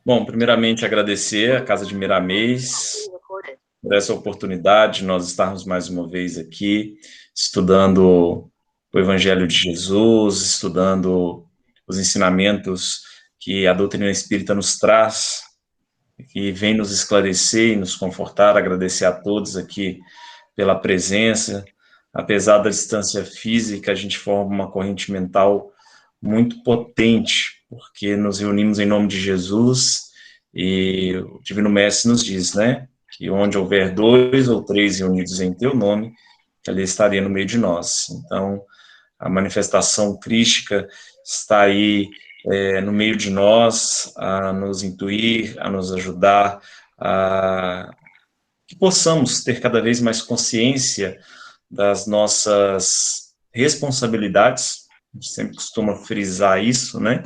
Bom, primeiramente agradecer à Casa de Miramês por essa oportunidade de nós estarmos mais uma vez aqui estudando o Evangelho de Jesus, estudando os ensinamentos que a doutrina espírita nos traz, que vem nos esclarecer e nos confortar. Agradecer a todos aqui pela presença. Apesar da distância física, a gente forma uma corrente mental muito potente, porque nos reunimos em nome de Jesus e o Divino Mestre nos diz, né, que onde houver dois ou três reunidos em teu nome, que ali estaria no meio de nós. Então, a manifestação crística está aí no meio de nós, a nos intuir, a nos ajudar, a que possamos ter cada vez mais consciência das nossas responsabilidades. A gente sempre costuma frisar isso, né?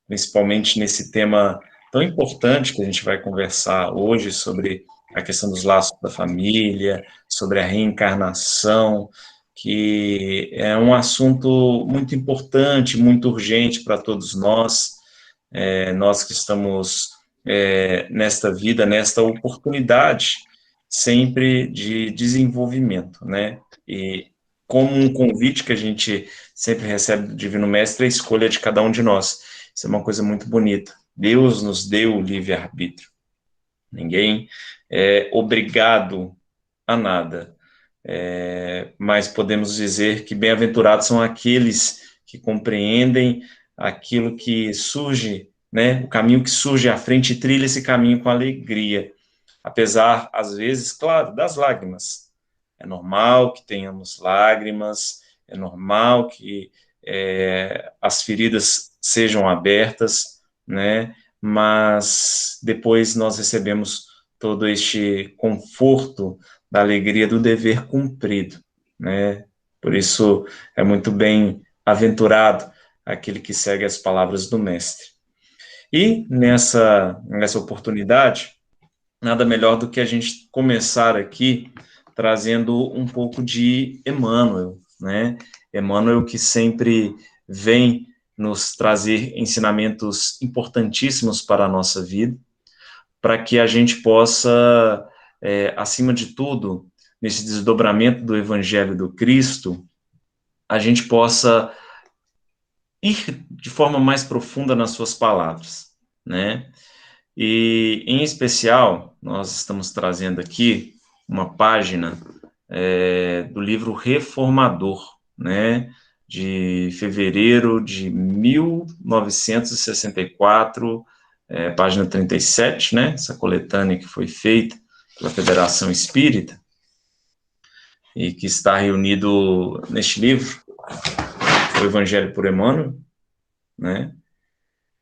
Principalmente nesse tema tão importante que a gente vai conversar hoje sobre a questão dos laços da família, sobre a reencarnação, que é um assunto muito importante, muito urgente para todos nós, nós que estamos nesta vida, nesta oportunidade sempre de desenvolvimento, né? E como um convite que a gente sempre recebe do Divino Mestre, é a escolha de cada um de nós. Isso é uma coisa muito bonita. Deus nos deu o livre-arbítrio. Ninguém é obrigado a nada. Mas podemos dizer que bem-aventurados são aqueles que compreendem aquilo que surge, né? O caminho que surge à frente e trilha esse caminho com alegria. Apesar, às vezes, claro, das lágrimas. É normal que tenhamos lágrimas, é normal que as feridas sejam abertas, né? Mas depois nós recebemos todo este conforto da alegria do dever cumprido, né? Por isso é muito bem-aventurado aquele que segue as palavras do Mestre. E nessa oportunidade, nada melhor do que a gente começar aqui trazendo um pouco de Emmanuel, né? Emmanuel que sempre vem nos trazer ensinamentos importantíssimos para a nossa vida, para que a gente possa, acima de tudo, nesse desdobramento do Evangelho do Cristo, a gente possa ir de forma mais profunda nas suas palavras, né? E, em especial, nós estamos trazendo aqui uma página do livro Reformador, né, de fevereiro de 1964, página 37, né, essa coletânea que foi feita pela Federação Espírita e que está reunido neste livro, o Evangelho por Emmanuel, né,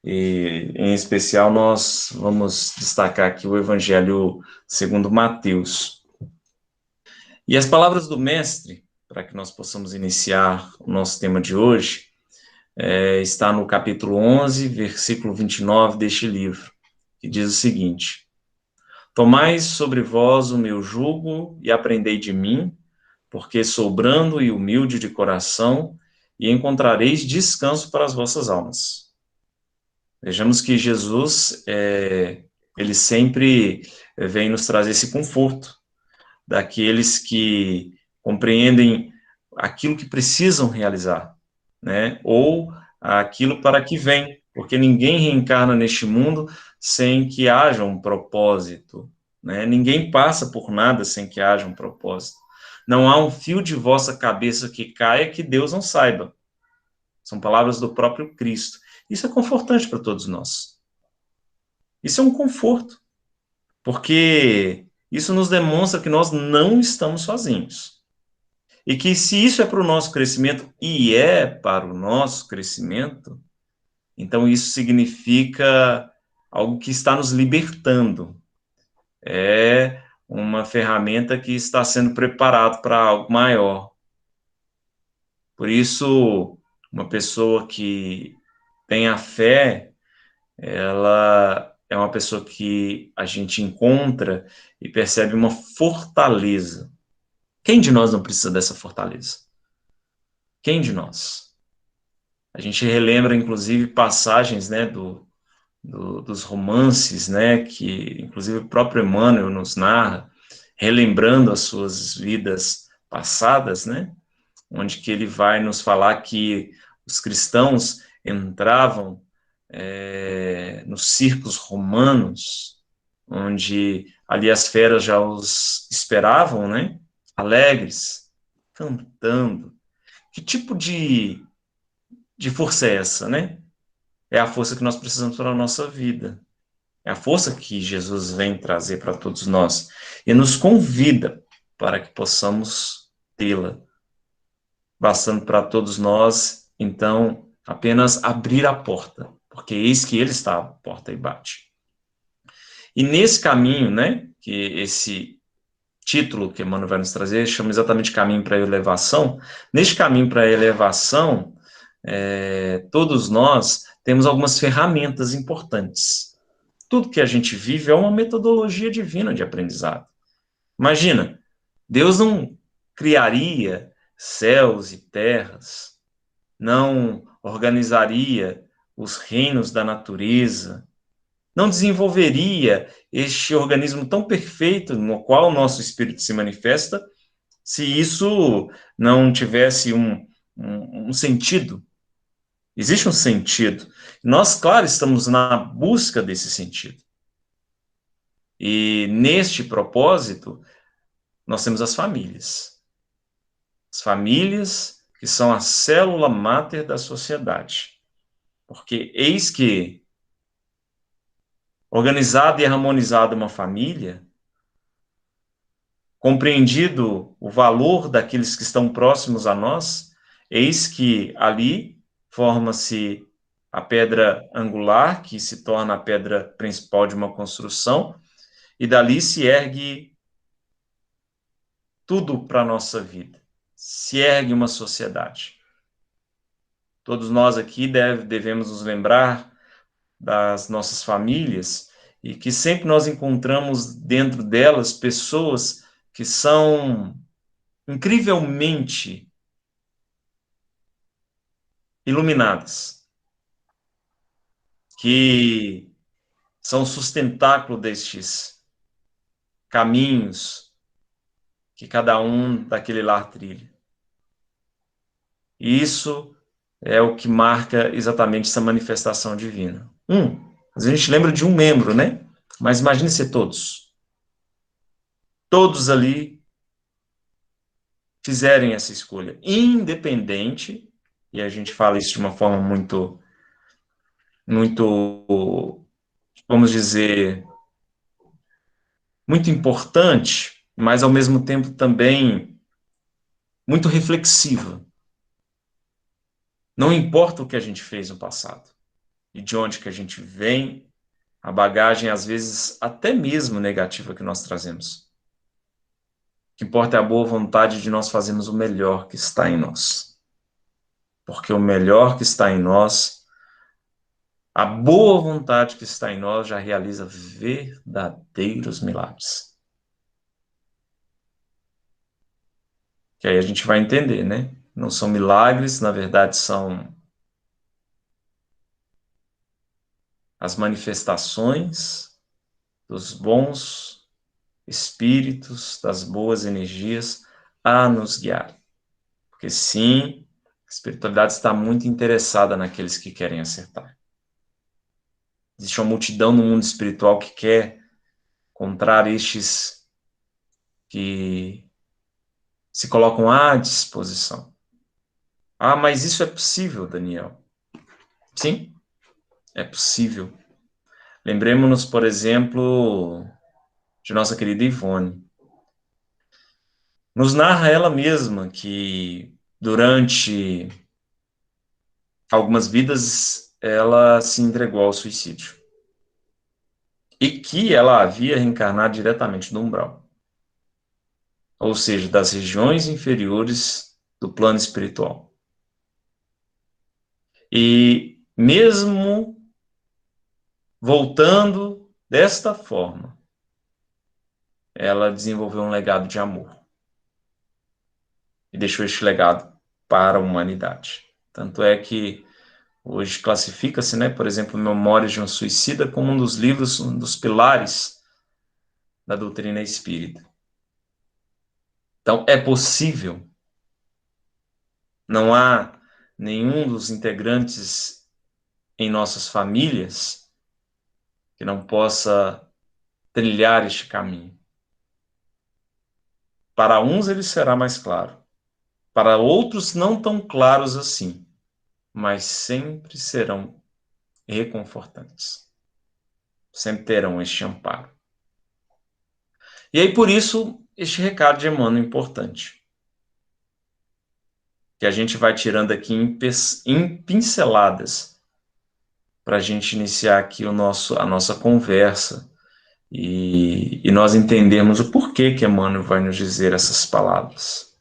e, em especial, nós vamos destacar aqui o Evangelho segundo Mateus. E as palavras do Mestre, para que nós possamos iniciar o nosso tema de hoje, está no capítulo 11, versículo 29 deste livro, que diz o seguinte: Tomai sobre vós o meu jugo e aprendei de mim, porque sou brando e humilde de coração, e encontrareis descanso para as vossas almas. Vejamos que Jesus, ele sempre vem nos trazer esse conforto daqueles que compreendem aquilo que precisam realizar, né? Ou aquilo para que vem, porque ninguém reencarna neste mundo sem que haja um propósito, né? Ninguém passa por nada sem que haja um propósito. Não há um fio de vossa cabeça que caia que Deus não saiba. São palavras do próprio Cristo. Isso é confortante para todos nós. Isso é um conforto, porque isso nos demonstra que nós não estamos sozinhos. E que se isso é para o nosso crescimento, e é para o nosso crescimento, então isso significa algo que está nos libertando. É uma ferramenta que está sendo preparado para algo maior. Por isso, uma pessoa que tem a fé, ela é uma pessoa que a gente encontra e percebe uma fortaleza. Quem de nós não precisa dessa fortaleza? Quem de nós? A gente relembra, inclusive, passagens, né, do dos romances, né, que inclusive o próprio Emmanuel nos narra, relembrando as suas vidas passadas, né, onde que ele vai nos falar que os cristãos entravam nos circos romanos, onde ali as feras já os esperavam, né, alegres, cantando. Que tipo de força é essa, né? É a força que nós precisamos para a nossa vida. É a força que Jesus vem trazer para todos nós e nos convida para que possamos tê-la. Bastando para todos nós, então, apenas abrir a porta, porque eis que ele está à porta e bate. E nesse caminho, né, que esse título que Emmanuel vai nos trazer chama exatamente Caminho para a Elevação. Neste caminho para a elevação, todos nós temos algumas ferramentas importantes. Tudo que a gente vive é uma metodologia divina de aprendizado. Imagina, Deus não criaria céus e terras, não organizaria os reinos da natureza, não desenvolveria este organismo tão perfeito no qual o nosso espírito se manifesta, se isso não tivesse um sentido. Existe um sentido. Nós, claro, estamos na busca desse sentido. E neste propósito, nós temos as famílias. As famílias que são a célula máter da sociedade. Porque eis que, organizada e harmonizada uma família, compreendido o valor daqueles que estão próximos a nós, eis que ali forma-se a pedra angular, que se torna a pedra principal de uma construção, e dali se ergue tudo para a nossa vida. Se ergue uma sociedade. Todos nós aqui devemos nos lembrar das nossas famílias e que sempre nós encontramos dentro delas pessoas que são incrivelmente iluminadas, que são sustentáculo destes caminhos que cada um daquele lar trilha. E isso é o que marca exatamente essa manifestação divina. A gente lembra de um membro, né? Mas imagine ser todos. Todos ali fizerem essa escolha, independente, e a gente fala isso de uma forma muito, vamos dizer, muito importante, mas ao mesmo tempo também muito reflexiva. Não importa o que a gente fez no passado e de onde que a gente vem, a bagagem às vezes até mesmo negativa que nós trazemos. O que importa é a boa vontade de nós fazermos o melhor que está em nós. Porque o melhor que está em nós, a boa vontade que está em nós já realiza verdadeiros milagres. Que aí a gente vai entender, né? Não são milagres, na verdade são as manifestações dos bons espíritos, das boas energias a nos guiar. Porque sim, a espiritualidade está muito interessada naqueles que querem acertar. Existe uma multidão no mundo espiritual que quer encontrar estes que se colocam à disposição. Ah, mas isso é possível, Daniel? Sim, é possível. Lembremos-nos, por exemplo, de nossa querida Ivone. Nos narra ela mesma que durante algumas vidas ela se entregou ao suicídio. E que ela havia reencarnado diretamente do umbral. Ou seja, das regiões inferiores do plano espiritual. E mesmo voltando desta forma, ela desenvolveu um legado de amor. E deixou este legado para a humanidade. Tanto é que Hoje classifica-se, né, por exemplo, Memórias de um Suicida como um dos livros, um dos pilares da doutrina espírita. Então, é possível. Não há nenhum dos integrantes em nossas famílias que não possa trilhar este caminho. Para uns ele será mais claro, para outros não tão claros assim, mas sempre serão reconfortantes. Sempre terão este amparo. E aí, por isso, este recado de Emmanuel é importante. Que a gente vai tirando aqui em pinceladas para a gente iniciar aqui a nossa conversa e nós entendermos o porquê que Emmanuel vai nos dizer essas palavras.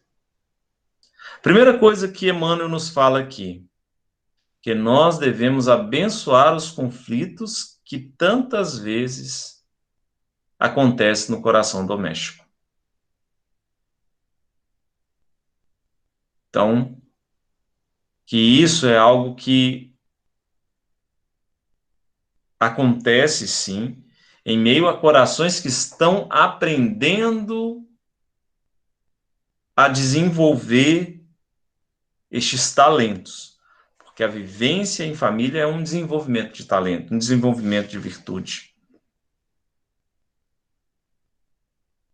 Primeira coisa que Emmanuel nos fala aqui, que nós devemos abençoar os conflitos que tantas vezes acontecem no coração doméstico. Então, que isso é algo que acontece sim, em meio a corações que estão aprendendo a desenvolver estes talentos. Porque a vivência em família é um desenvolvimento de talento, um desenvolvimento de virtude.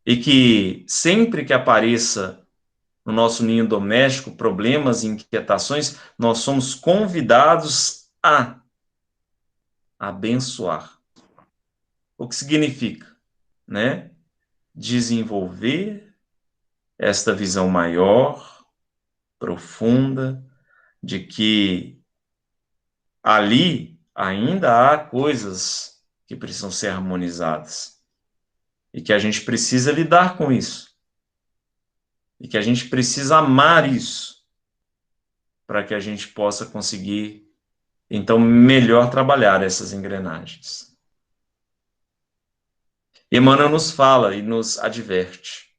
E que sempre que apareça no nosso ninho doméstico problemas e inquietações, nós somos convidados a abençoar. O que significa, né? Desenvolver esta visão maior, profunda, de que ali ainda há coisas que precisam ser harmonizadas e que a gente precisa lidar com isso e que a gente precisa amar isso para que a gente possa conseguir, então, melhor trabalhar essas engrenagens. Emmanuel nos fala e nos adverte.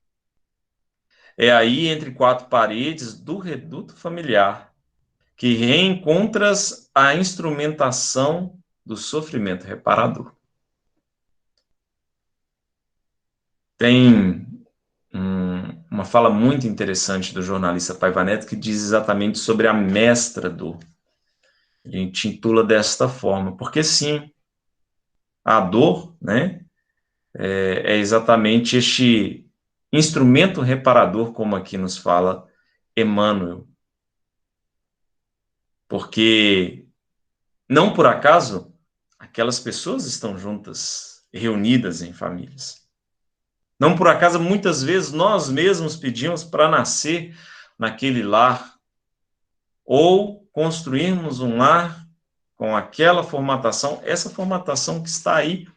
É aí, entre quatro paredes do reduto familiar, que reencontras a instrumentação do sofrimento reparador. Tem uma fala muito interessante do jornalista Paiva Neto que diz exatamente sobre a mestra dor. Ele intitula desta forma, porque sim, a dor, né, é exatamente este instrumento reparador, como aqui nos fala Emmanuel. Porque, não por acaso, aquelas pessoas estão juntas, reunidas em famílias. Não por acaso, muitas vezes, nós mesmos pedimos para nascer naquele lar, ou construirmos um lar com aquela formatação, essa formatação que está aí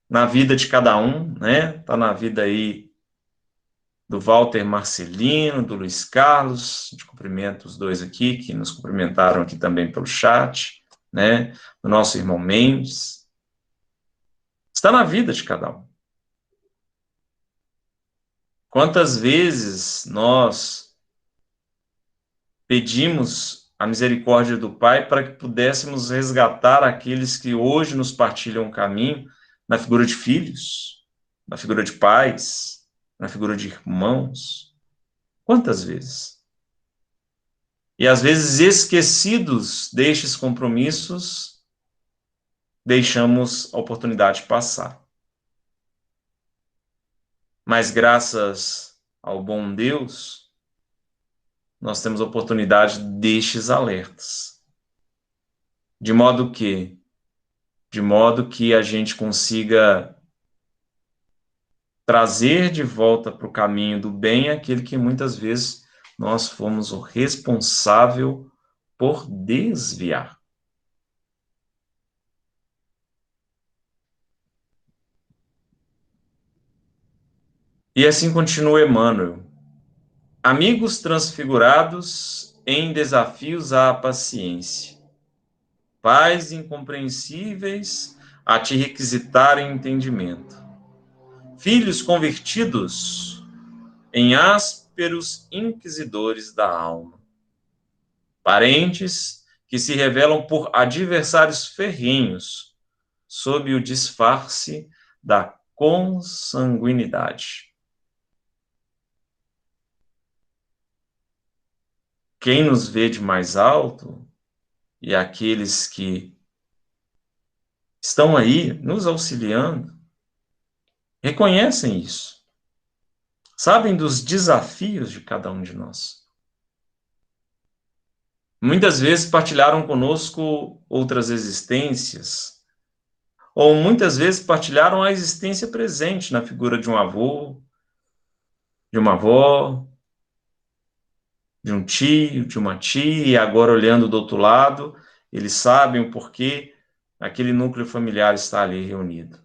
na vida de cada um, né? Está na vida aí do Walter Marcelino, do Luiz Carlos, de cumprimento os dois aqui, que nos cumprimentaram aqui também pelo chat, né? Do nosso irmão Mendes. Está na vida de cada um. Quantas vezes nós pedimos a misericórdia do Pai para que pudéssemos resgatar aqueles que hoje nos partilham o caminho na figura de filhos, na figura de pais, na figura de irmãos. Quantas vezes? E às vezes, esquecidos destes compromissos, deixamos a oportunidade passar. Mas graças ao bom Deus, nós temos a oportunidade destes alertas. De modo que a gente consiga trazer de volta para o caminho do bem aquele que muitas vezes nós fomos o responsável por desviar. E assim continua Emmanuel. Amigos transfigurados em desafios à paciência. Pais incompreensíveis a te requisitarem entendimento. Filhos convertidos em ásperos inquisidores da alma. Parentes que se revelam por adversários ferrenhos, sob o disfarce da consanguinidade. Quem nos vê de mais alto e aqueles que estão aí nos auxiliando reconhecem isso, sabem dos desafios de cada um de nós. Muitas vezes partilharam conosco outras existências, ou muitas vezes partilharam a existência presente na figura de um avô, de uma avó, de um tio, de uma tia, e agora olhando do outro lado, eles sabem o porquê aquele núcleo familiar está ali reunido.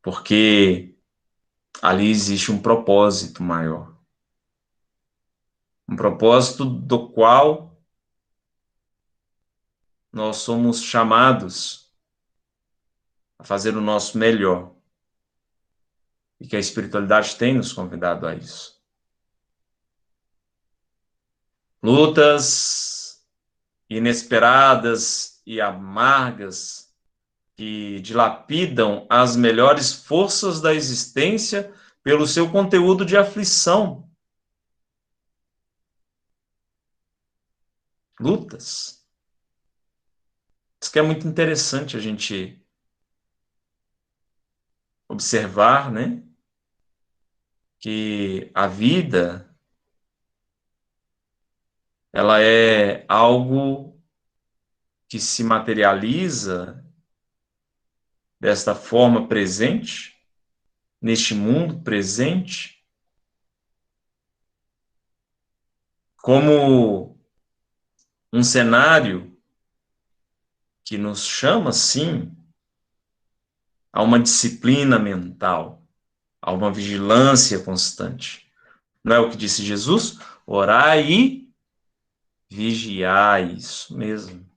Porque ali existe um propósito maior. Um propósito do qual nós somos chamados a fazer o nosso melhor. E que a espiritualidade tem nos convidado a isso. Lutas inesperadas e amargas que dilapidam as melhores forças da existência pelo seu conteúdo de aflição. Lutas. Isso que é muito interessante a gente observar, né? Que a vida, ela é algo que se materializa desta forma presente, neste mundo presente, como um cenário que nos chama, sim, a uma disciplina mental, a uma vigilância constante. Não é o que disse Jesus? Orai e vigiai, isso mesmo.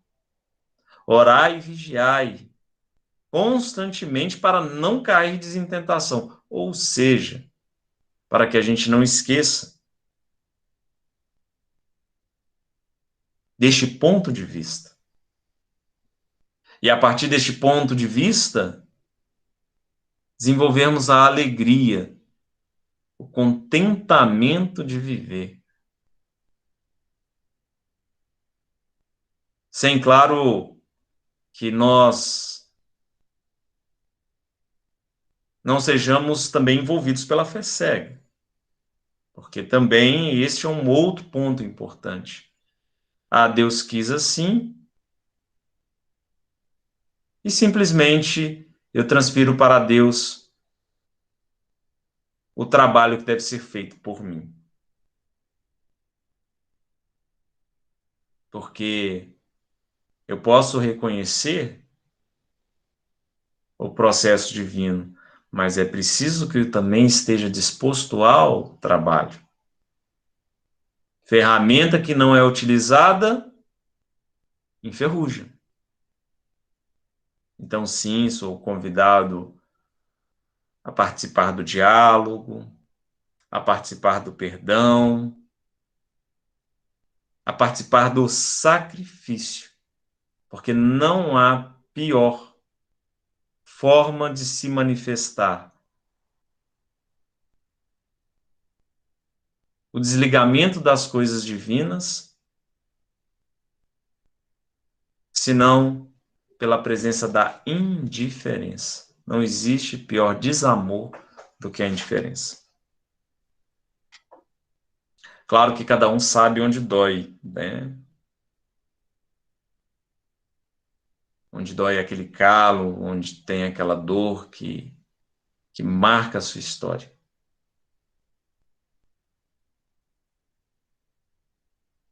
Orai e vigiai constantemente para não cair em tentação, ou seja, para que a gente não esqueça deste ponto de vista. E a partir deste ponto de vista, desenvolvermos a alegria, o contentamento de viver. Sem, claro, que nós não sejamos também envolvidos pela fé cega, porque também este é um outro ponto importante. Ah, Deus quis assim, e simplesmente eu transfiro para Deus o trabalho que deve ser feito por mim. Porque eu posso reconhecer o processo divino, mas é preciso que eu também esteja disposto ao trabalho. Ferramenta que não é utilizada, enferruja. Então, sim, sou convidado a participar do diálogo, a participar do perdão, a participar do sacrifício, porque não há pior forma de se manifestar o desligamento das coisas divinas, senão pela presença da indiferença. Não existe pior desamor do que a indiferença. Claro que cada um sabe onde dói, né? Onde dói aquele calo, onde tem aquela dor que marca a sua história.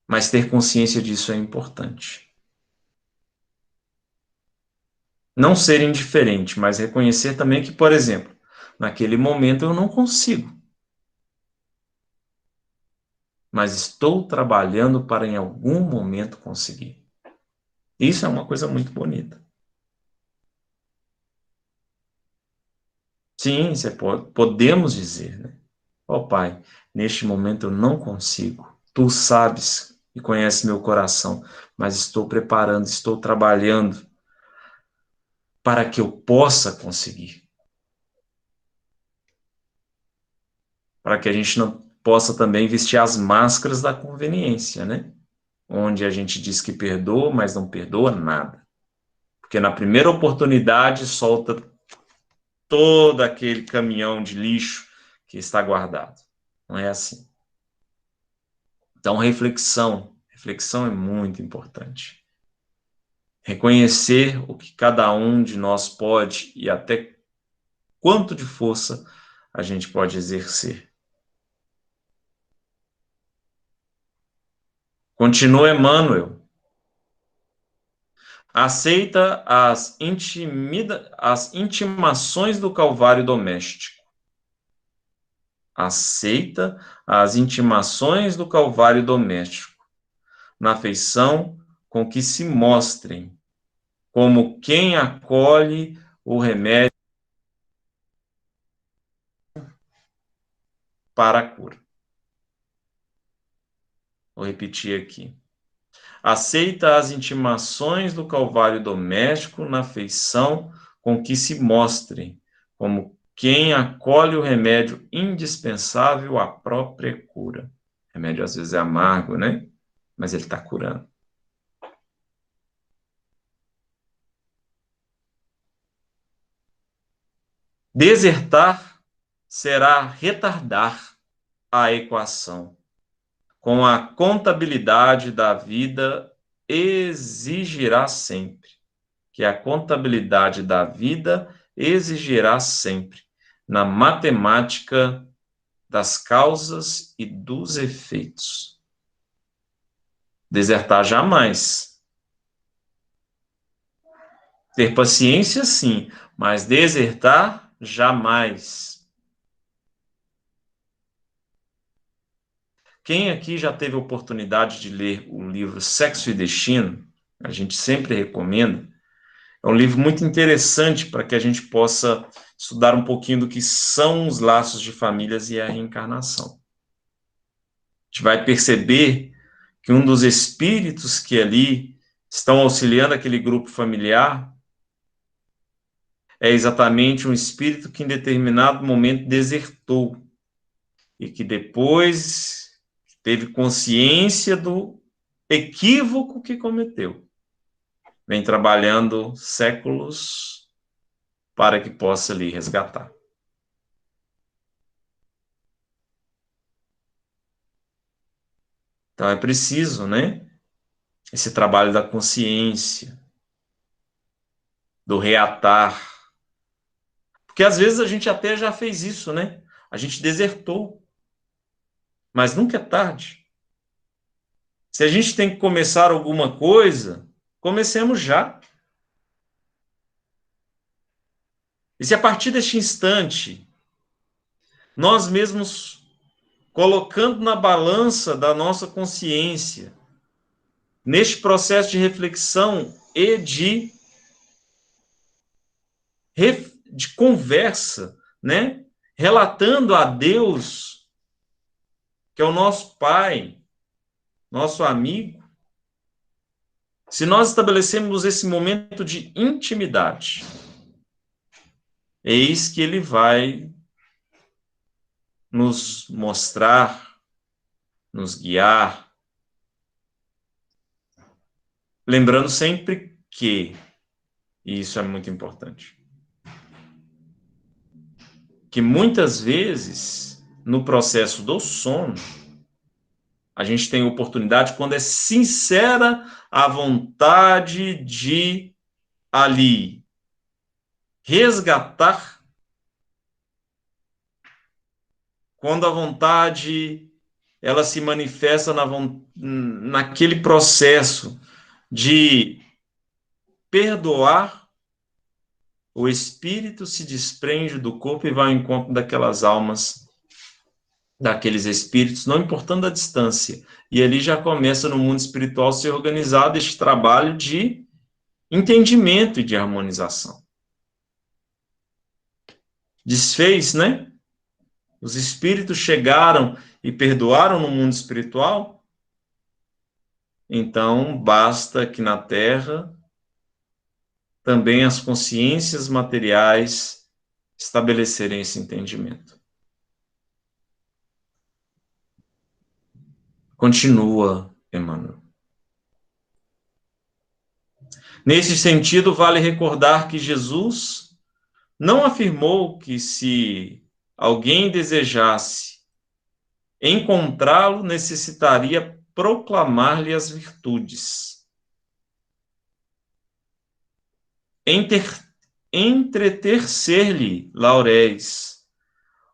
Mas ter consciência disso é importante. Não ser indiferente, mas reconhecer também que, por exemplo, naquele momento eu não consigo. Mas estou trabalhando para em algum momento conseguir. Isso é uma coisa muito bonita. Sim, podemos dizer, né? Ó Pai, neste momento eu não consigo. Tu sabes e conhece meu coração, mas estou preparando, estou trabalhando para que eu possa conseguir. Para que a gente não possa também vestir as máscaras da conveniência, né? Onde a gente diz que perdoa, mas não perdoa nada. Porque na primeira oportunidade solta todo aquele caminhão de lixo que está guardado. Não é assim. Então, reflexão é muito importante. Reconhecer o que cada um de nós pode e até quanto de força a gente pode exercer. Continua Emmanuel. Aceita as intimações do Calvário doméstico. Aceita as intimações do Calvário doméstico, na afeição com que se mostrem, como quem acolhe o remédio para a cura. Vou repetir aqui. Aceita as intimações do Calvário doméstico na afeição com que se mostrem, como quem acolhe o remédio indispensável à própria cura. O remédio às vezes é amargo, né? Mas ele está curando. Desertar será retardar a equação. Com a contabilidade da vida exigirá sempre, que a contabilidade da vida exigirá sempre, na matemática das causas e dos efeitos. Desertar jamais. Ter paciência, sim, mas desertar, jamais. Quem aqui já teve a oportunidade de ler o livro Sexo e Destino? A gente sempre recomenda. É um livro muito interessante para que a gente possa estudar um pouquinho do que são os laços de famílias e a reencarnação. A gente vai perceber que um dos espíritos que ali estão auxiliando aquele grupo familiar é exatamente um espírito que em determinado momento desertou e que depois teve consciência do equívoco que cometeu. Vem trabalhando séculos para que possa lhe resgatar. Então é preciso, né? Esse trabalho da consciência, do reatar. Porque às vezes a gente até já fez isso, né? A gente desertou. Mas nunca é tarde. Se a gente tem que começar alguma coisa, comecemos já. E se a partir deste instante, nós mesmos colocando na balança da nossa consciência, neste processo de reflexão e de conversa, né? Relatando a Deus, que é o nosso Pai, nosso amigo, se nós estabelecemos esse momento de intimidade, eis que ele vai nos mostrar, nos guiar, lembrando sempre que, e isso é muito importante, que muitas vezes, no processo do sono, a gente tem oportunidade, quando é sincera a vontade de ali resgatar, quando a vontade ela se manifesta naquele processo de perdoar, o espírito se desprende do corpo e vai ao encontro daquelas almas, daqueles espíritos, não importando a distância. E ali já começa no mundo espiritual ser organizado este trabalho de entendimento e de harmonização. Desfez, né? Os espíritos chegaram e perdoaram no mundo espiritual, então basta que na Terra também as consciências materiais estabelecerem esse entendimento. Continua, Emmanuel. Nesse sentido, vale recordar que Jesus não afirmou que se alguém desejasse encontrá-lo, necessitaria proclamar-lhe as virtudes. Entreter-se-lhe lauréis,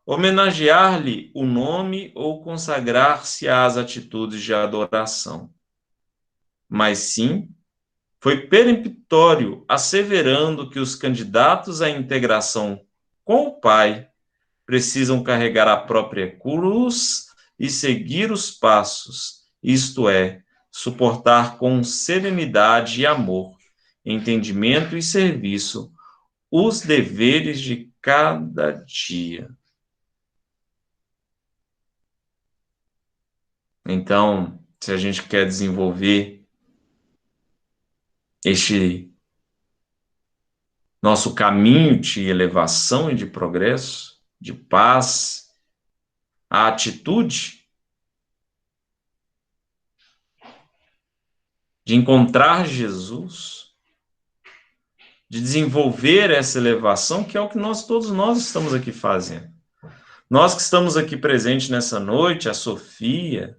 homenagear-lhe o nome ou consagrar-se às atitudes de adoração. Mas sim, foi peremptório, asseverando que os candidatos à integração com o Pai precisam carregar a própria cruz e seguir os passos, isto é, suportar com serenidade e amor, entendimento e serviço os deveres de cada dia. Então, se a gente quer desenvolver este nosso caminho de elevação e de progresso, de paz, a atitude de encontrar Jesus, de desenvolver essa elevação, que é o que todos nós estamos aqui fazendo. Nós que estamos aqui presentes nessa noite, a Sofia,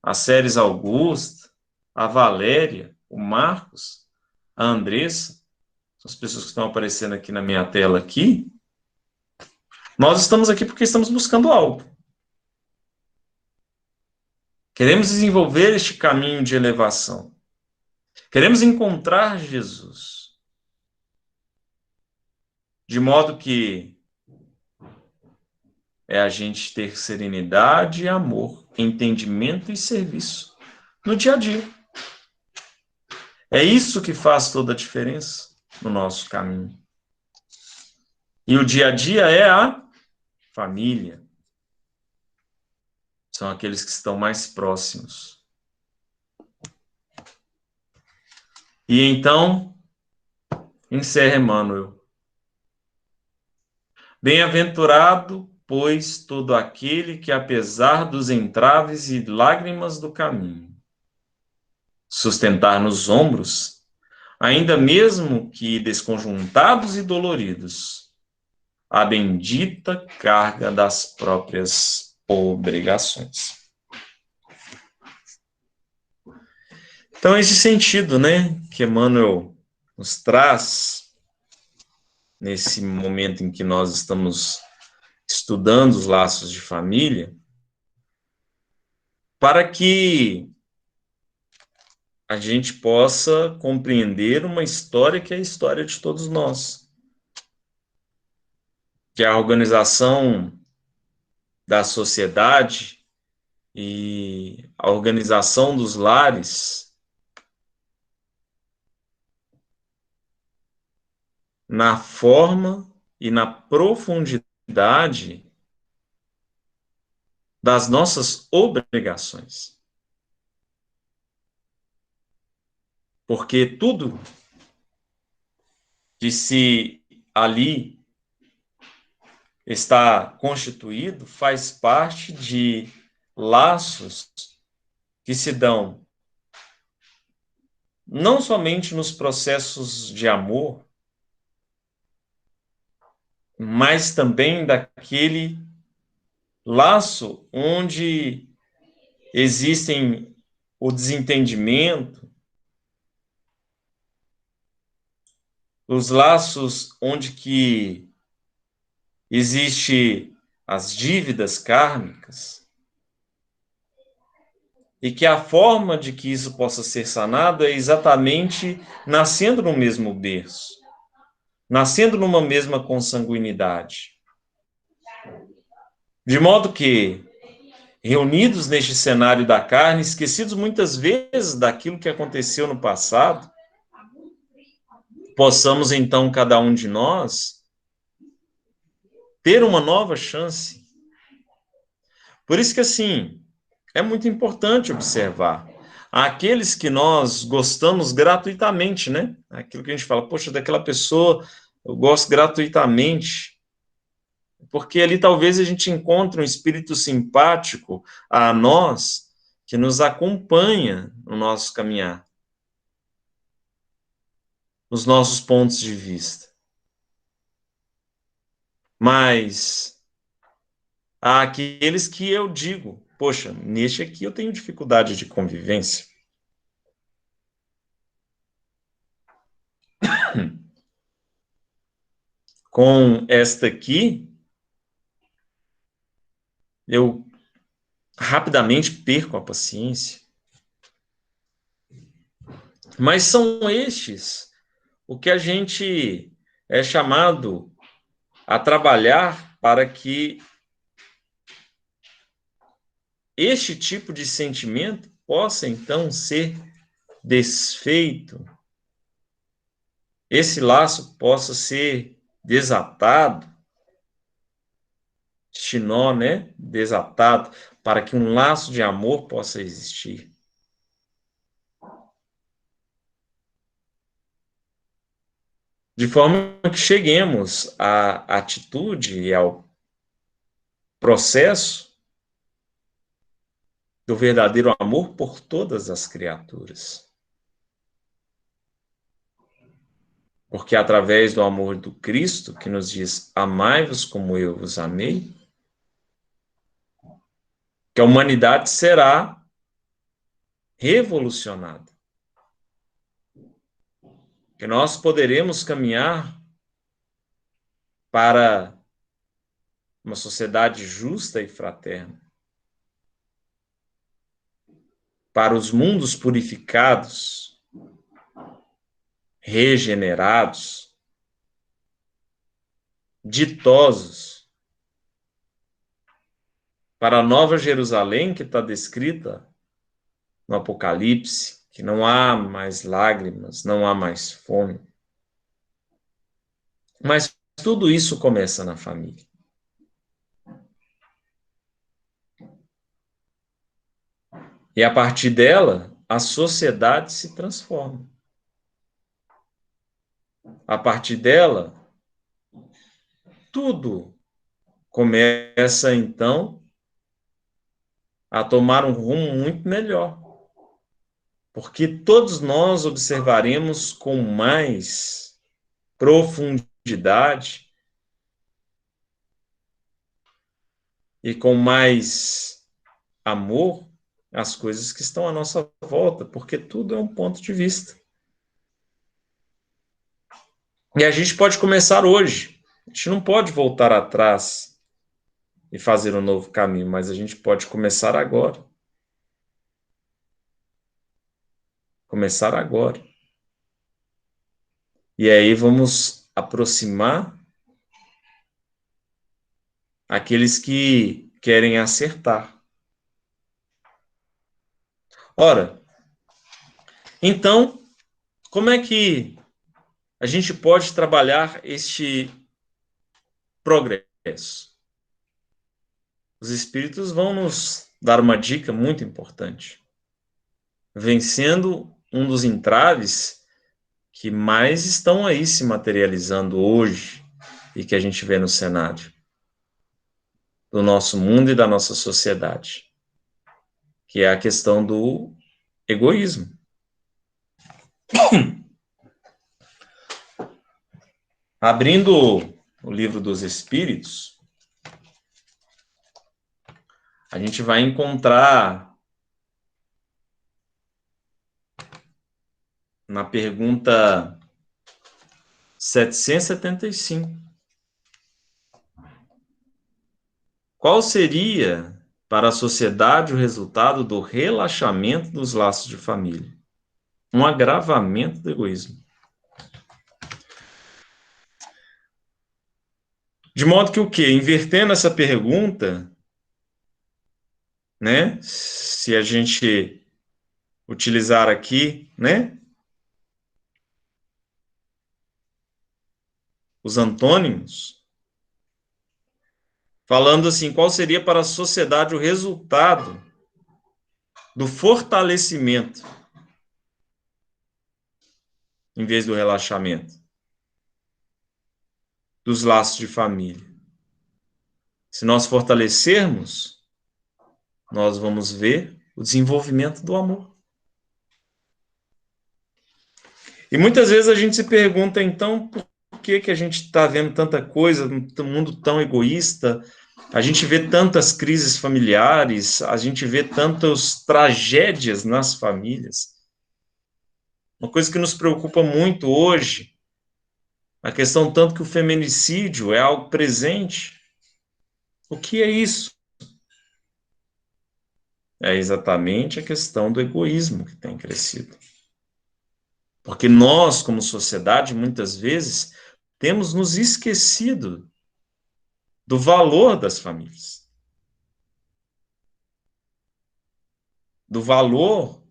a Ceres Augusta, a Valéria, o Marcos, a Andressa, são as pessoas que estão aparecendo aqui na minha tela aqui. Nós estamos aqui porque estamos buscando algo. Queremos desenvolver este caminho de elevação. Queremos encontrar Jesus. De modo que é a gente ter serenidade e amor, entendimento e serviço no dia a dia. É isso que faz toda a diferença no nosso caminho. E o dia a dia é a família. São aqueles que estão mais próximos. E então, encerra Emmanuel. Bem-aventurado, pois, todo aquele que, apesar dos entraves e lágrimas do caminho, sustentar nos ombros, ainda mesmo que desconjuntados e doloridos, a bendita carga das próprias obrigações. Então, esse sentido, né, que Emmanuel nos traz nesse momento em que nós estamos estudando os laços de família, para que a gente possa compreender uma história que é a história de todos nós, que é a organização da sociedade e a organização dos lares na forma e na profundidade das nossas obrigações. Porque tudo que se ali está constituído faz parte de laços que se dão não somente nos processos de amor, mas também daquele laço onde existem o desentendimento, os laços onde que existe as dívidas kármicas, e que a forma de que isso possa ser sanado é exatamente nascendo no mesmo berço, nascendo numa mesma consanguinidade. De modo que, reunidos neste cenário da carne, esquecidos muitas vezes daquilo que aconteceu no passado, possamos então, cada um de nós, ter uma nova chance. Por isso que, assim, é muito importante observar. àqueles que nós gostamos gratuitamente, né? Aquilo que a gente fala, poxa, daquela pessoa eu gosto gratuitamente, porque ali talvez a gente encontre um espírito simpático a nós, que nos acompanha no nosso caminhar, nos nossos pontos de vista. Mas há aqueles que eu digo, poxa, neste aqui eu tenho dificuldade de convivência. Com esta aqui, eu rapidamente perco a paciência. Mas são estes o que a gente é chamado a trabalhar para que este tipo de sentimento possa, então, ser desfeito, esse laço possa ser desatado, este nó, né, desatado, para que um laço de amor possa existir. De forma que cheguemos à atitude e ao processo do verdadeiro amor por todas as criaturas. Porque através do amor do Cristo, que nos diz, amai-vos como eu vos amei, que a humanidade será revolucionada. Que nós poderemos caminhar para uma sociedade justa e fraterna, para os mundos purificados, regenerados, ditosos, para a Nova Jerusalém que está descrita no Apocalipse, que não há mais lágrimas, não há mais fome. Mas tudo isso começa na família. E a partir dela, a sociedade se transforma. A partir dela, tudo começa, então, a tomar um rumo muito melhor. Porque todos nós observaremos com mais profundidade e com mais amor as coisas que estão à nossa volta, porque tudo é um ponto de vista. E a gente pode começar hoje. A gente não pode voltar atrás e fazer um novo caminho, mas a gente pode começar agora. Começar agora. E aí vamos aproximar aqueles que querem acertar. Ora, então, como é que a gente pode trabalhar este progresso? Os espíritos vão nos dar uma dica muito importante. Vencendo um dos entraves que mais estão aí se materializando hoje e que a gente vê no cenário do nosso mundo e da nossa sociedade, que é a questão do egoísmo. Abrindo o livro dos Espíritos, a gente vai encontrar na pergunta 775. Qual seria para a sociedade o resultado do relaxamento dos laços de família? Um agravamento do egoísmo. De modo que o quê? Invertendo essa pergunta, né? Se a gente utilizar aqui, né? Os antônimos, falando assim, qual seria para a sociedade o resultado do fortalecimento, em vez do relaxamento, dos laços de família. Se nós fortalecermos, nós vamos ver o desenvolvimento do amor. E muitas vezes a gente se pergunta, então, por que a gente está vendo tanta coisa, um mundo tão egoísta, a gente vê tantas crises familiares, a gente vê tantas tragédias nas famílias. Uma coisa que nos preocupa muito hoje, a questão tanto que o feminicídio é algo presente. O que é isso? É exatamente a questão do egoísmo que tem crescido. Porque nós, como sociedade, muitas vezes, temos nos esquecido do valor das famílias, do valor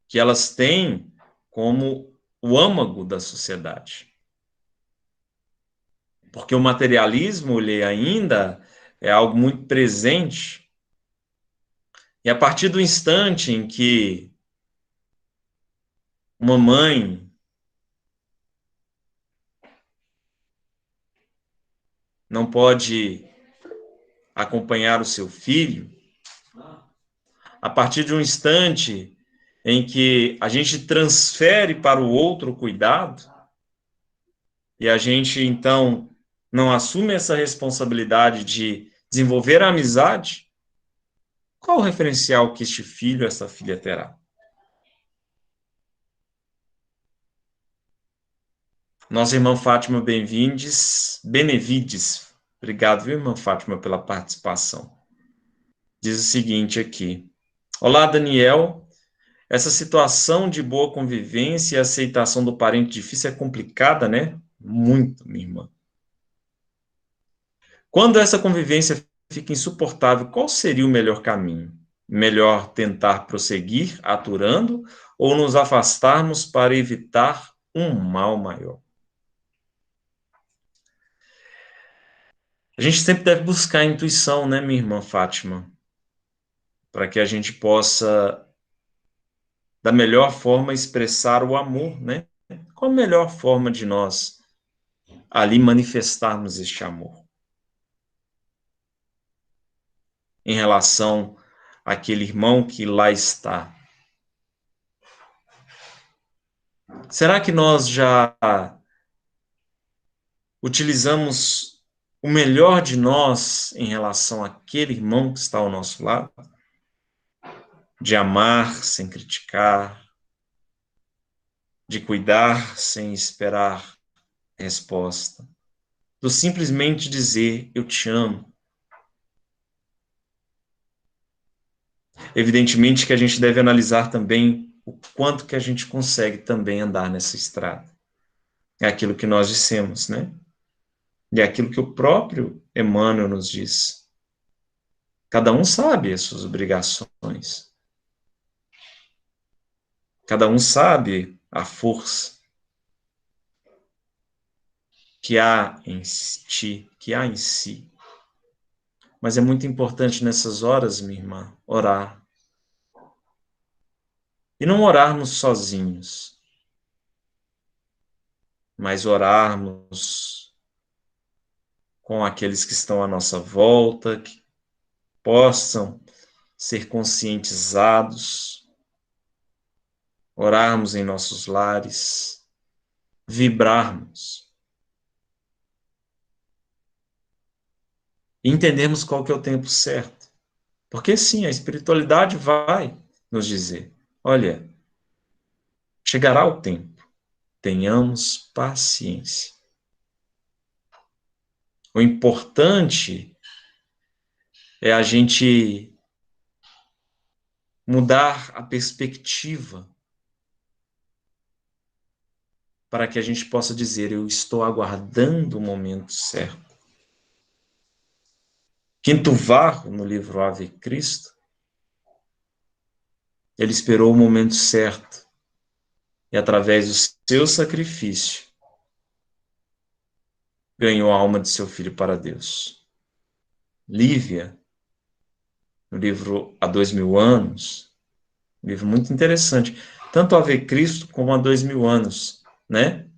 que elas têm como o âmago da sociedade. Porque o materialismo, ele ainda é algo muito presente. E a partir do instante em que uma mãe não pode acompanhar o seu filho, a partir de um instante em que a gente transfere para o outro o cuidado, e a gente, então, não assume essa responsabilidade de desenvolver a amizade, qual o referencial que este filho, essa filha terá? Nossa irmã Fátima Benevides, obrigado, viu, irmã Fátima, pela participação. Diz o seguinte aqui: olá, Daniel. Essa situação de boa convivência e aceitação do parente difícil é complicada, né? Muito, minha irmã. Quando essa convivência fica insuportável, qual seria o melhor caminho? Melhor tentar prosseguir aturando ou nos afastarmos para evitar um mal maior? A gente sempre deve buscar a intuição, né, minha irmã Fátima? Para que a gente possa, da melhor forma, expressar o amor, né? Qual a melhor forma de nós ali manifestarmos este amor? Em relação àquele irmão que lá está. Será que nós já utilizamos o melhor de nós em relação àquele irmão que está ao nosso lado? De amar sem criticar, de cuidar sem esperar resposta, do simplesmente dizer eu te amo. Evidentemente que a gente deve analisar também o quanto que a gente consegue também andar nessa estrada. É aquilo que nós dissemos, né? E é aquilo que o próprio Emmanuel nos diz. Cada um sabe as suas obrigações. Cada um sabe a força que há em ti, que há em si. Mas é muito importante nessas horas, minha irmã, orar. E não orarmos sozinhos, mas orarmos com aqueles que estão à nossa volta, que possam ser conscientizados, orarmos em nossos lares, vibrarmos. E entendermos qual que é o tempo certo. Porque sim, a espiritualidade vai nos dizer, olha, chegará o tempo, tenhamos paciência. O importante é a gente mudar a perspectiva para que a gente possa dizer, eu estou aguardando o momento certo. Quinto Varro, no livro Ave Cristo, ele esperou o momento certo e, através do seu sacrifício, ganhou a alma de seu filho para Deus. Lívia no livro Há 2000 Anos, um livro muito interessante, tanto Ave Cristo como Há 2000 Anos, né?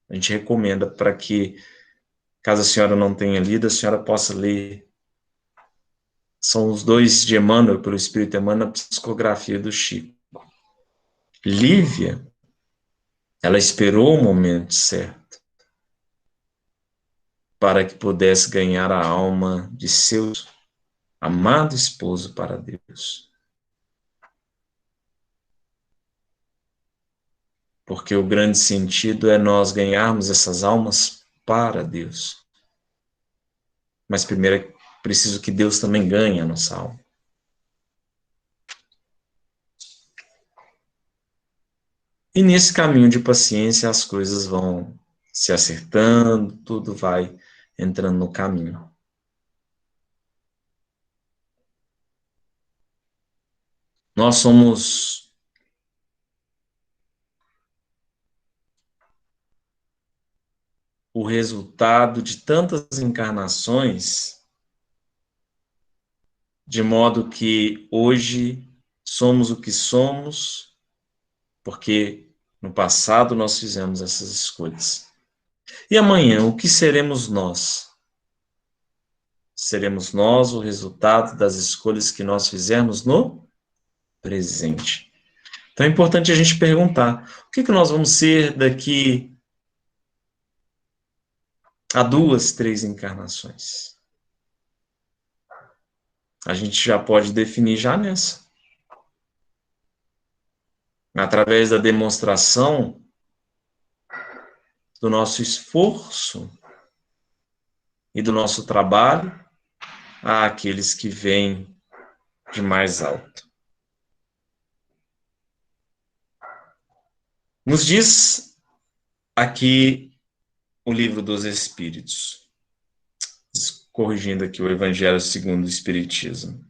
A gente recomenda para que, caso a senhora não tenha lido, a senhora possa ler. São os dois de Emmanuel, pelo Espírito Emmanuel, a psicografia do Chico. Lívia, ela esperou o momento certo para que pudesse ganhar a alma de seu amado esposo para Deus. Porque o grande sentido é nós ganharmos essas almas para Deus. Mas primeiro é preciso que Deus também ganhe a nossa alma. E nesse caminho de paciência as coisas vão se acertando, tudo vai entrando no caminho. Nós somos o resultado de tantas encarnações, de modo que hoje somos o que somos, porque no passado nós fizemos essas escolhas. E amanhã, o que seremos nós? Seremos nós o resultado das escolhas que nós fizermos no presente. Então é importante a gente perguntar, o que nós vamos ser daqui a 2, 3 encarnações? A gente já pode definir já nessa. Através da demonstração do nosso esforço e do nosso trabalho àqueles que vêm de mais alto. Nos diz aqui o Livro dos Espíritos, corrigindo aqui o Evangelho segundo o Espiritismo.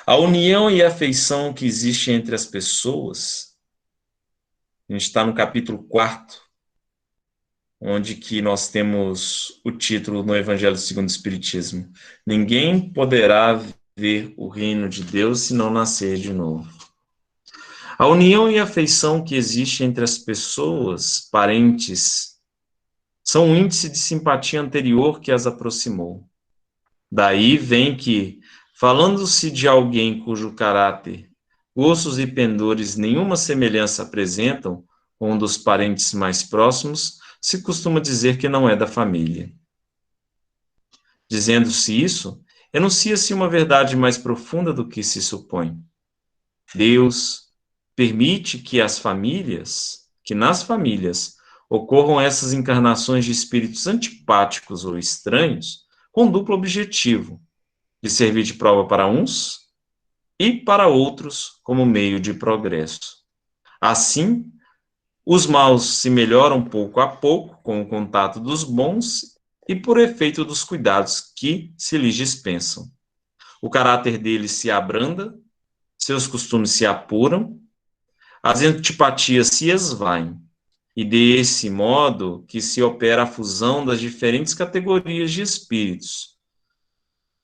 A união e a afeição que existe entre as pessoas, a gente está no capítulo 4, onde que nós temos o título no Evangelho segundo o Espiritismo: ninguém poderá ver o reino de Deus se não nascer de novo. A união e a afeição que existe entre as pessoas, parentes, são um índice de simpatia anterior que as aproximou. Daí vem que, falando-se de alguém cujo caráter, gostos e pendores nenhuma semelhança apresentam com um dos parentes mais próximos, se costuma dizer que não é da família. Dizendo-se isso, enuncia-se uma verdade mais profunda do que se supõe. Deus permite que nas famílias, ocorram essas encarnações de espíritos antipáticos ou estranhos, com duplo objetivo, de servir de prova para uns e para outros como meio de progresso. Assim, os maus se melhoram pouco a pouco com o contato dos bons e por efeito dos cuidados que se lhes dispensam. O caráter deles se abranda, seus costumes se apuram, as antipatias se esvaem, e desse modo que se opera a fusão das diferentes categorias de espíritos,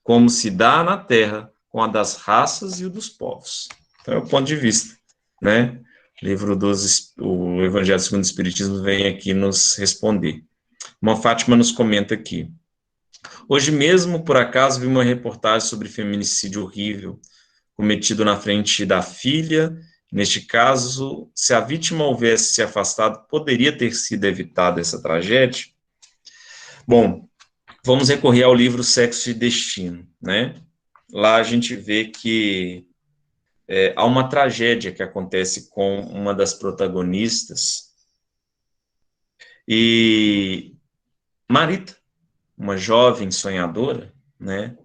como se dá na Terra com a das raças e o dos povos. Então é o ponto de vista, né? O Evangelho segundo o Espiritismo vem aqui nos responder. Uma Fátima nos comenta aqui: hoje mesmo, por acaso, vi uma reportagem sobre feminicídio horrível cometido na frente da filha. Neste caso, se a vítima houvesse se afastado, poderia ter sido evitada essa tragédia? Bom, vamos recorrer ao livro Sexo e Destino, né? Lá a gente vê que há uma tragédia que acontece com uma das protagonistas. E Marita, uma jovem sonhadora, né?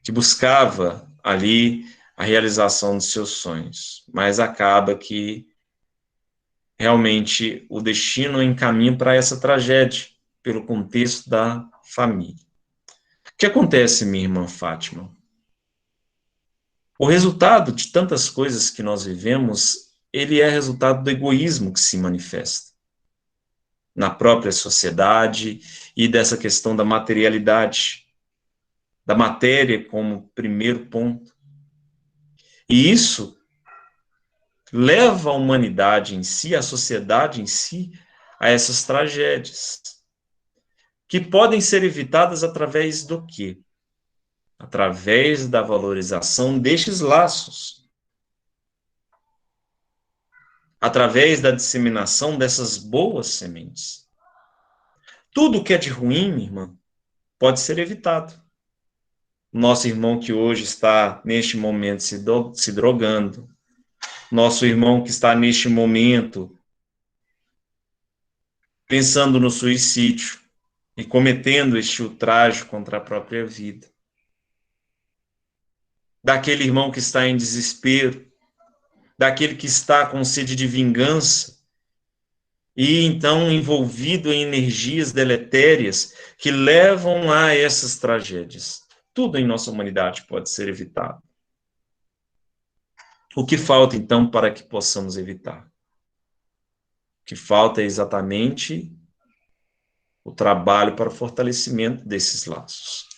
Que buscava ali a realização dos seus sonhos, mas acaba que realmente o destino encaminha para essa tragédia, pelo contexto da família. O que acontece, minha irmã Fátima? O resultado de tantas coisas que nós vivemos, ele é resultado do egoísmo que se manifesta na própria sociedade e dessa questão da materialidade. da matéria como primeiro ponto. E isso leva a humanidade em si, a sociedade em si, a essas tragédias, que podem ser evitadas através do quê? Através da valorização destes laços, através da disseminação dessas boas sementes. Tudo que é de ruim, minha irmã, pode ser evitado. Nosso irmão que hoje está, neste momento, se drogando, nosso irmão que está, neste momento, pensando no suicídio e cometendo este ultraje contra a própria vida. Daquele irmão que está em desespero, daquele que está com sede de vingança e então envolvido em energias deletérias que levam a essas tragédias. Tudo em nossa humanidade pode ser evitado. O que falta, então, para que possamos evitar? O que falta é exatamente o trabalho para o fortalecimento desses laços.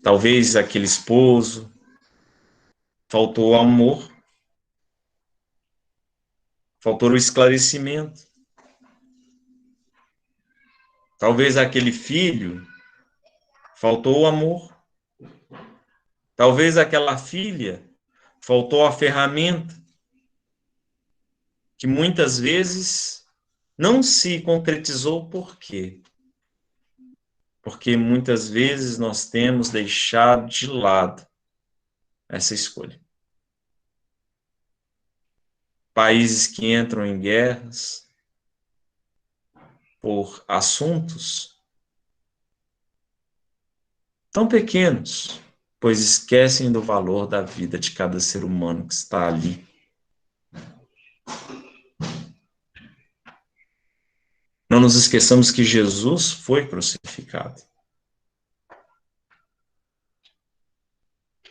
Talvez aquele esposo faltou o amor, faltou o esclarecimento. Talvez aquele filho faltou o amor. Talvez aquela filha faltou a ferramenta que muitas vezes não se concretizou. Por quê? Porque muitas vezes nós temos deixado de lado essa escolha. Países que entram em guerras por assuntos tão pequenos, pois esquecem do valor da vida de cada ser humano que está ali. Não nos esqueçamos que Jesus foi crucificado.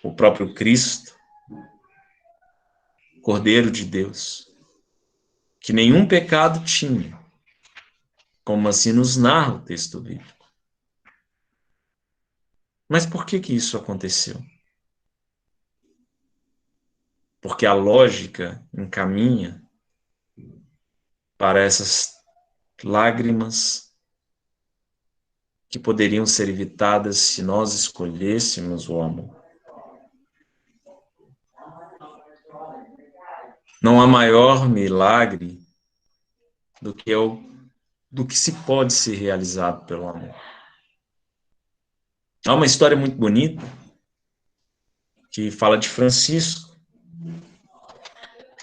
O próprio Cristo, Cordeiro de Deus, que nenhum pecado tinha, como assim nos narra o texto bíblico. Mas por que isso aconteceu? Porque a lógica encaminha para essas lágrimas que poderiam ser evitadas se nós escolhêssemos o amor. Não há maior milagre do que se pode ser realizado pelo amor. Há uma história muito bonita que fala de Francisco,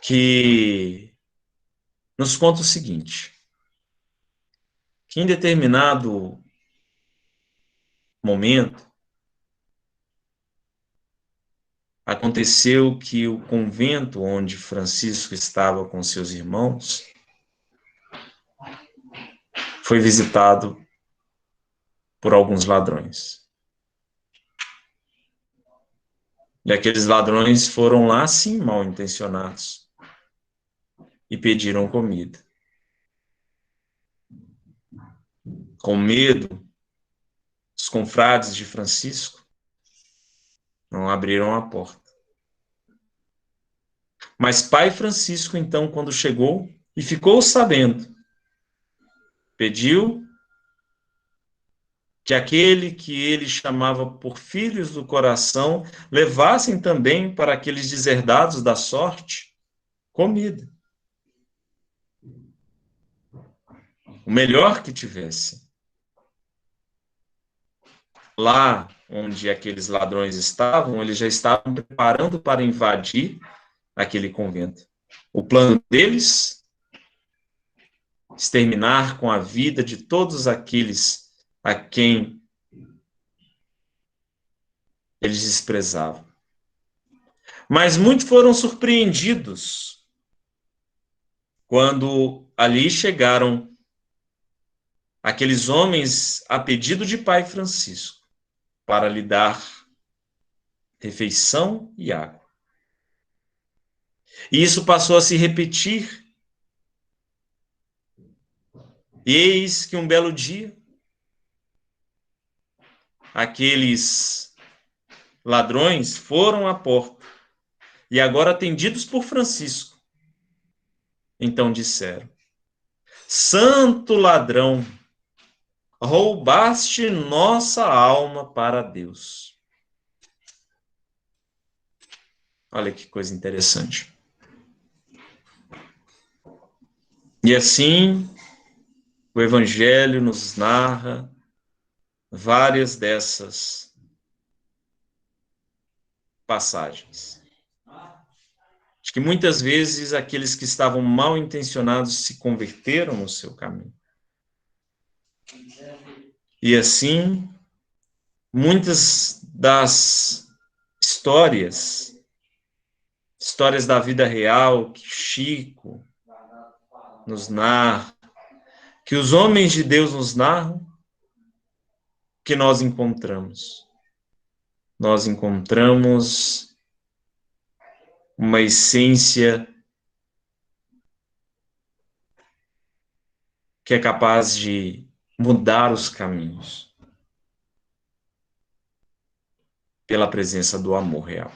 que nos conta o seguinte, que em determinado momento aconteceu que o convento onde Francisco estava com seus irmãos foi visitado por alguns ladrões. E aqueles ladrões foram lá, sim, mal intencionados, e pediram comida. Com medo, os confrades de Francisco não abriram a porta. Mas Pai Francisco, então, quando chegou e ficou sabendo, pediu que aquele que ele chamava por filhos do coração levassem também para aqueles deserdados da sorte comida. O melhor que tivesse. Lá onde aqueles ladrões estavam, eles já estavam preparando para invadir aquele convento. O plano deles, exterminar com a vida de todos aqueles a quem eles desprezavam. Mas muitos foram surpreendidos quando ali chegaram aqueles homens a pedido de Pai Francisco para lhe dar refeição e água. E isso passou a se repetir. E eis que um belo dia, aqueles ladrões foram à porta, e agora atendidos por Francisco, então disseram: Santo ladrão, roubaste nossa alma para Deus. Olha que coisa interessante. E assim, o Evangelho nos narra várias dessas passagens. Acho que muitas vezes aqueles que estavam mal intencionados se converteram no seu caminho. E assim, muitas das histórias da vida real que Chico nos narra, que os homens de Deus nos narram, que nós encontramos. Nós encontramos uma essência que é capaz de mudar os caminhos pela presença do amor real.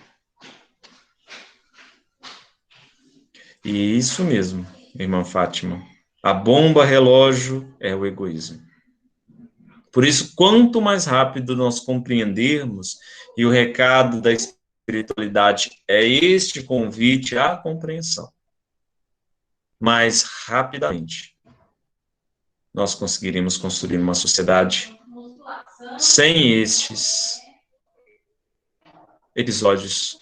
E isso mesmo, irmã Fátima, a bomba relógio é o egoísmo. Por isso, quanto mais rápido nós compreendermos, e o recado da espiritualidade é este convite à compreensão, mais rapidamente nós conseguiremos construir uma sociedade sem estes episódios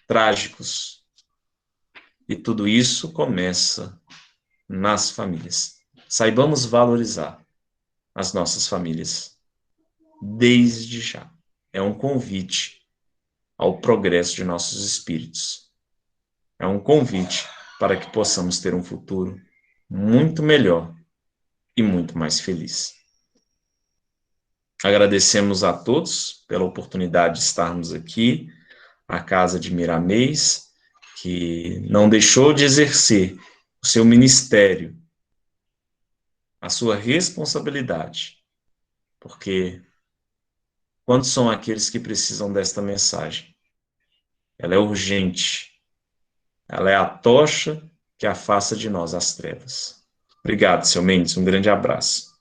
trágicos. E tudo isso começa nas famílias. Saibamos valorizar as nossas famílias desde já. É um convite ao progresso de nossos espíritos. É um convite para que possamos ter um futuro muito melhor e muito mais feliz. Agradecemos a todos pela oportunidade de estarmos aqui, a Casa de Miramês, que não deixou de exercer o seu ministério, a sua responsabilidade, porque quantos são aqueles que precisam desta mensagem? Ela é urgente, ela é a tocha que afasta de nós as trevas. Obrigado, seu Mendes, um grande abraço.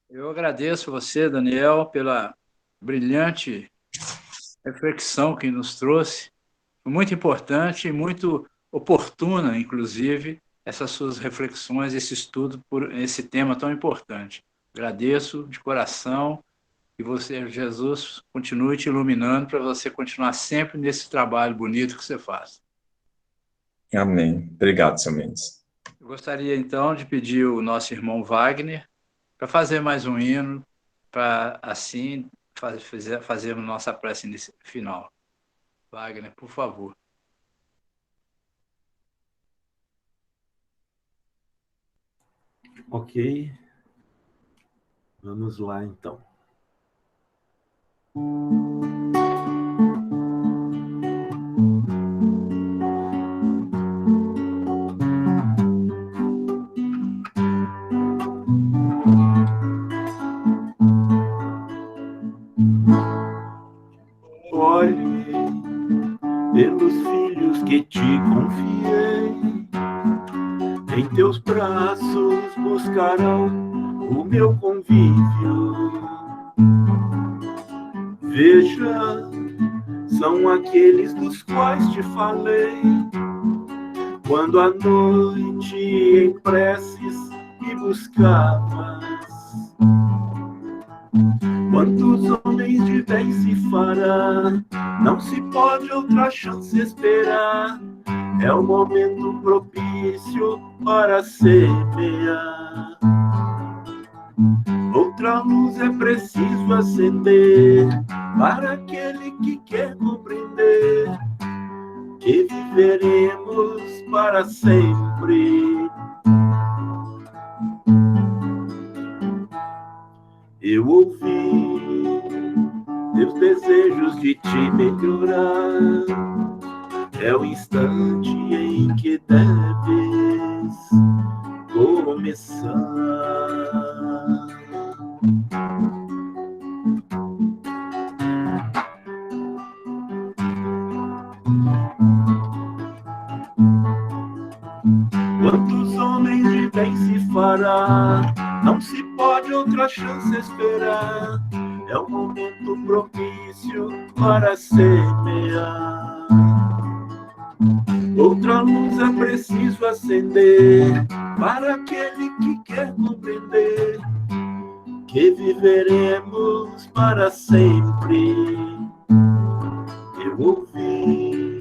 Eu agradeço você, Daniel, pela brilhante reflexão que nos trouxe. Muito importante e muito oportuna, inclusive, essas suas reflexões, esse estudo por esse tema tão importante. Agradeço de coração e você, Jesus, continue te iluminando para você continuar sempre nesse trabalho bonito que você faz. Amém. Obrigado, seu Mendes. Eu gostaria, então, de pedir o nosso irmão Wagner para fazer mais um hino, para, assim, fazermos nossa prece final. Wagner, por favor. Ok. Vamos lá, então. Olhe pelos filhos que te confiei, em teus braços buscarão o meu convívio. Veja, são aqueles dos quais te falei, quando à noite em preces me buscavas. Quantos homens de bem se fará, não se pode outra chance esperar, é o momento propício para semear. Outra luz é preciso acender, para aquele que quer compreender, que viveremos para sempre. Eu ouvi teus desejos de te melhorar, é o instante em que deves começar. fará. Não se pode outra chance esperar. É o momento propício para semear. Outra luz é preciso acender para aquele que quer compreender que viveremos para sempre. Eu ouvi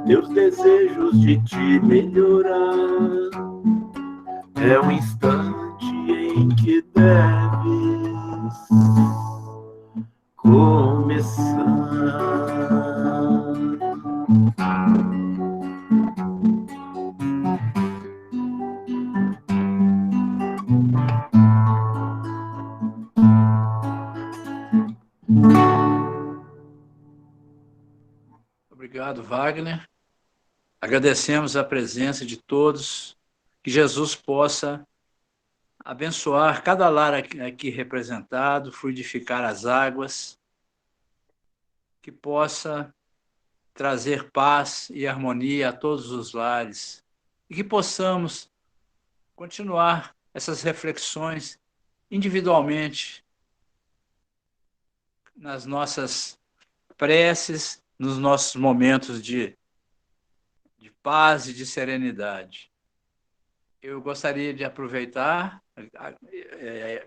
teus desejos de te melhorar. É o instante em que deves começar. Obrigado, Wagner. Agradecemos a presença de todos. Que Jesus possa abençoar cada lar aqui representado, fluidificar as águas, que possa trazer paz e harmonia a todos os lares e que possamos continuar essas reflexões individualmente nas nossas preces, nos nossos momentos de paz e de serenidade. Eu gostaria de aproveitar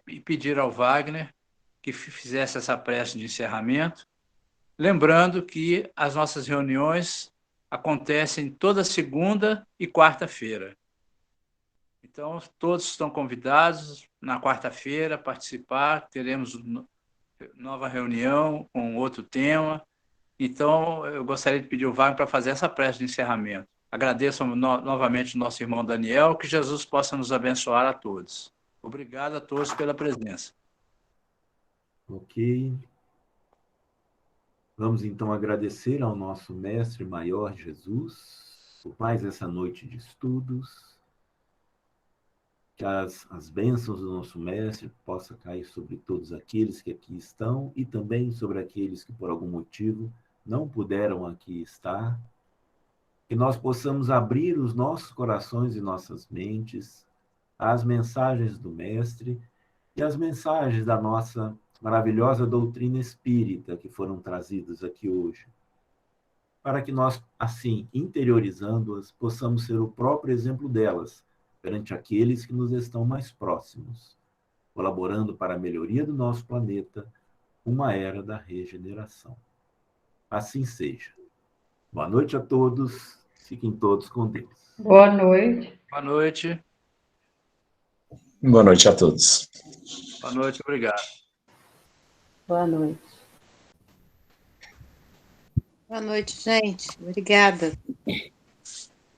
e pedir ao Wagner que fizesse essa prece de encerramento, lembrando que as nossas reuniões acontecem toda segunda e quarta-feira. Então, todos estão convidados na quarta-feira a participar, teremos nova reunião com outro tema. Então, eu gostaria de pedir ao Wagner para fazer essa prece de encerramento. Agradeço novamente o nosso irmão Daniel, que Jesus possa nos abençoar a todos. Obrigado a todos pela presença. Ok. Vamos então agradecer ao nosso Mestre Maior Jesus por mais essa noite de estudos. Que as bênçãos do nosso Mestre possam cair sobre todos aqueles que aqui estão e também sobre aqueles que por algum motivo não puderam aqui estar. Que nós possamos abrir os nossos corações e nossas mentes às mensagens do Mestre e às mensagens da nossa maravilhosa doutrina espírita que foram trazidas aqui hoje, para que nós, assim, interiorizando-as, possamos ser o próprio exemplo delas perante aqueles que nos estão mais próximos, colaborando para a melhoria do nosso planeta, uma era da regeneração. Assim seja. Boa noite a todos. Fiquem todos com Deus. Boa noite. Boa noite. Boa noite a todos. Boa noite, obrigado. Boa noite. Boa noite, gente. Obrigada.